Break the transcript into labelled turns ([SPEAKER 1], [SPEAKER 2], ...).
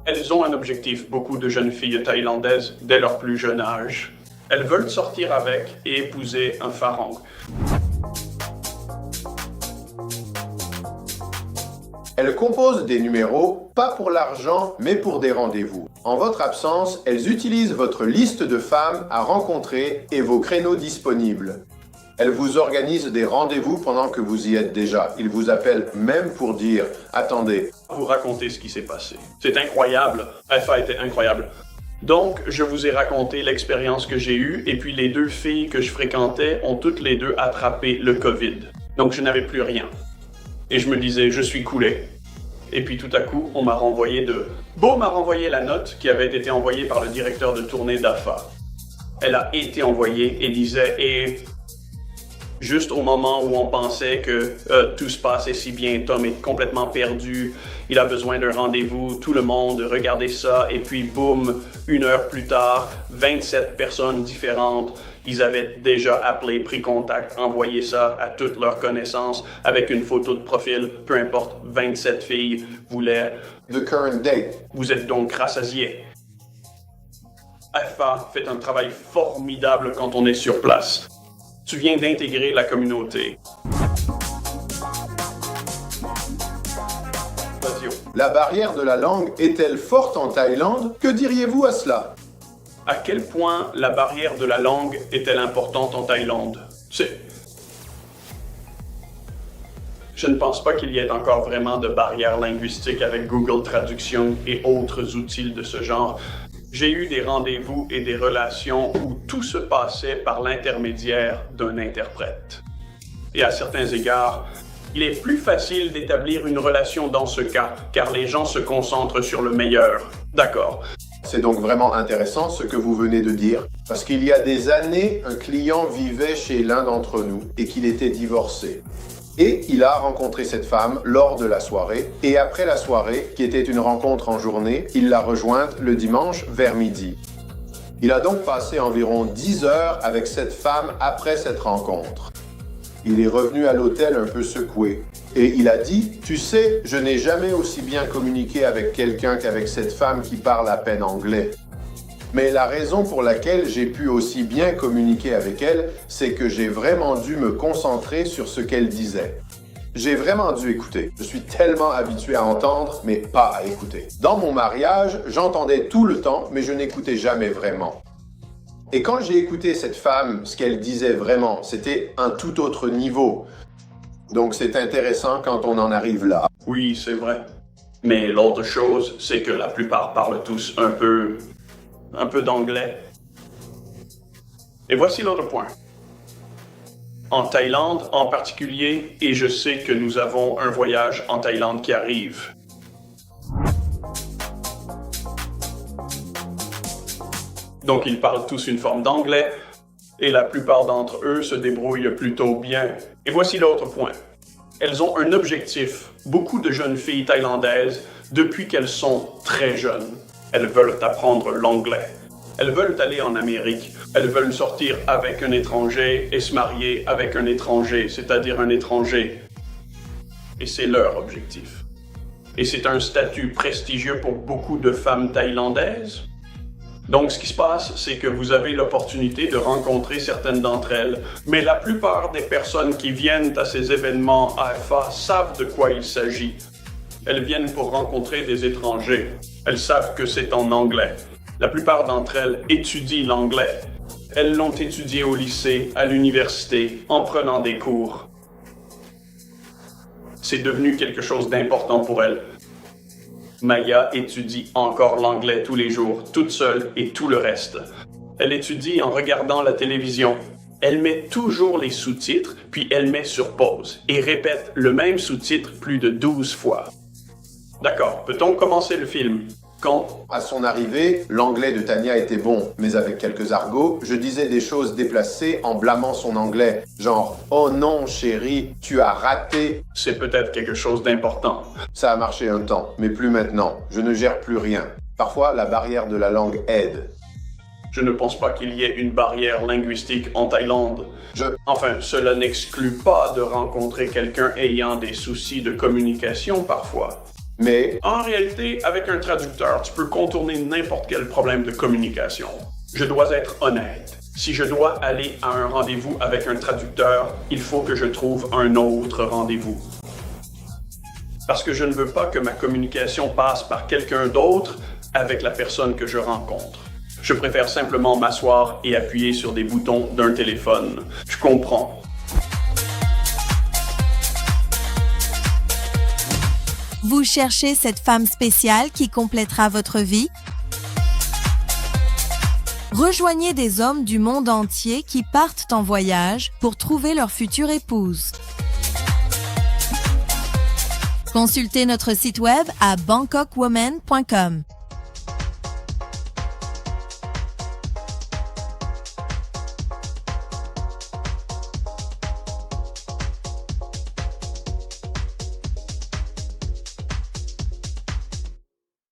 [SPEAKER 1] Elles ont un objectif, beaucoup de jeunes filles thaïlandaises, dès leur plus jeune âge. Elles veulent sortir avec et épouser un pharaon.
[SPEAKER 2] Elles composent des numéros, pas pour l'argent, mais pour des rendez-vous. En votre absence, elles utilisent votre liste de femmes à rencontrer et vos créneaux disponibles. Elles vous organisent des rendez-vous pendant que vous y êtes déjà. Ils vous appellent même pour dire « Attendez ».
[SPEAKER 1] Vous racontez ce qui s'est passé. C'est incroyable. FA était incroyable. Donc, je vous ai raconté l'expérience que j'ai eue, et puis les deux filles que je fréquentais ont toutes les deux attrapé le COVID. Donc, je n'avais plus rien. Et je me disais, je suis coulé. Et puis tout à coup, on m'a renvoyé m'a renvoyé la note qui avait été envoyée par le directeur de tournée d'AFA. Elle a été envoyée et disait, et juste au moment où on pensait que tout se passait si bien, Tom est complètement perdu, il a besoin d'un rendez-vous, tout le monde, regardez ça, et puis boum, 1 heure plus tard, 27 personnes différentes, ils avaient déjà appelé, pris contact, envoyé ça à toutes leurs connaissances avec une photo de profil, peu importe, 27 filles voulaient
[SPEAKER 2] The current date.
[SPEAKER 1] Vous êtes donc rassasiés. FA fait un travail formidable quand on est sur place. Tu viens d'intégrer la communauté.
[SPEAKER 2] La barrière de la langue est-elle forte en Thaïlande? Que diriez-vous à cela?
[SPEAKER 1] À quel point la barrière de la langue est-elle importante en Thaïlande? Je ne pense pas qu'il y ait encore vraiment de barrière linguistique avec Google Traduction et autres outils de ce genre. J'ai eu des rendez-vous et des relations où tout se passait par l'intermédiaire d'un interprète. Et à certains égards, il est plus facile d'établir une relation dans ce cas, car les gens se concentrent sur le meilleur. D'accord.
[SPEAKER 2] C'est donc vraiment intéressant ce que vous venez de dire, parce qu'il y a des années, un client vivait chez l'un d'entre nous et qu'il était divorcé. Et il a rencontré cette femme lors de la soirée, et après la soirée, qui était une rencontre en journée, il l'a rejointe le dimanche vers midi. Il a donc passé environ 10 heures avec cette femme après cette rencontre. Il est revenu à l'hôtel un peu secoué, et il a dit « Tu sais, je n'ai jamais aussi bien communiqué avec quelqu'un qu'avec cette femme qui parle à peine anglais. Mais la raison pour laquelle j'ai pu aussi bien communiquer avec elle, c'est que j'ai vraiment dû me concentrer sur ce qu'elle disait. J'ai vraiment dû écouter. Je suis tellement habitué à entendre, mais pas à écouter. Dans mon mariage, j'entendais tout le temps, mais je n'écoutais jamais vraiment. Et quand j'ai écouté cette femme, ce qu'elle disait vraiment, c'était un tout autre niveau. Donc c'est intéressant quand on en arrive là.
[SPEAKER 1] Oui, c'est vrai. Mais l'autre chose, c'est que la plupart parlent tous un peu d'anglais. Et voici l'autre point. En Thaïlande en particulier, et je sais que nous avons un voyage en Thaïlande qui arrive. Donc ils parlent tous une forme d'anglais, et la plupart d'entre eux se débrouillent plutôt bien. Et voici l'autre point. Elles ont un objectif. Beaucoup de jeunes filles thaïlandaises, depuis qu'elles sont très jeunes, elles veulent apprendre l'anglais. Elles veulent aller en Amérique. Elles veulent sortir avec un étranger et se marier avec un étranger, c'est-à-dire un étranger. Et c'est leur objectif. Et c'est un statut prestigieux pour beaucoup de femmes thaïlandaises. Donc, ce qui se passe, c'est que vous avez l'opportunité de rencontrer certaines d'entre elles, mais la plupart des personnes qui viennent à ces événements AFA savent de quoi il s'agit. Elles viennent pour rencontrer des étrangers. Elles savent que c'est en anglais. La plupart d'entre elles étudient l'anglais. Elles l'ont étudié au lycée, à l'université, en prenant des cours. C'est devenu quelque chose d'important pour elles. Maya étudie encore l'anglais tous les jours, toute seule et tout le reste. Elle étudie en regardant la télévision. Elle met toujours les sous-titres, puis elle met sur pause et répète le même sous-titre plus de 12 fois. D'accord, peut-on commencer le film? Quand,
[SPEAKER 2] à son arrivée, l'anglais de Tania était bon, mais avec quelques argots, je disais des choses déplacées en blâmant son anglais, genre « Oh non, chérie, tu as raté ».
[SPEAKER 1] C'est peut-être quelque chose d'important.
[SPEAKER 2] Ça a marché un temps, mais plus maintenant. Je ne gère plus rien. Parfois, la barrière de la langue aide.
[SPEAKER 1] Je ne pense pas qu'il y ait une barrière linguistique en Thaïlande. Enfin, cela n'exclut pas de rencontrer quelqu'un ayant des soucis de communication parfois.
[SPEAKER 2] Mais
[SPEAKER 1] En réalité, avec un traducteur, tu peux contourner n'importe quel problème de communication. Je dois être honnête. Si je dois aller à un rendez-vous avec un traducteur, il faut que je trouve un autre rendez-vous. Parce que je ne veux pas que ma communication passe par quelqu'un d'autre avec la personne que je rencontre. Je préfère simplement m'asseoir et appuyer sur des boutons d'un téléphone. Je comprends.
[SPEAKER 3] Vous cherchez cette femme spéciale qui complétera votre vie? Rejoignez des hommes du monde entier qui partent en voyage pour trouver leur future épouse. Consultez notre site web à bangkokwoman.com.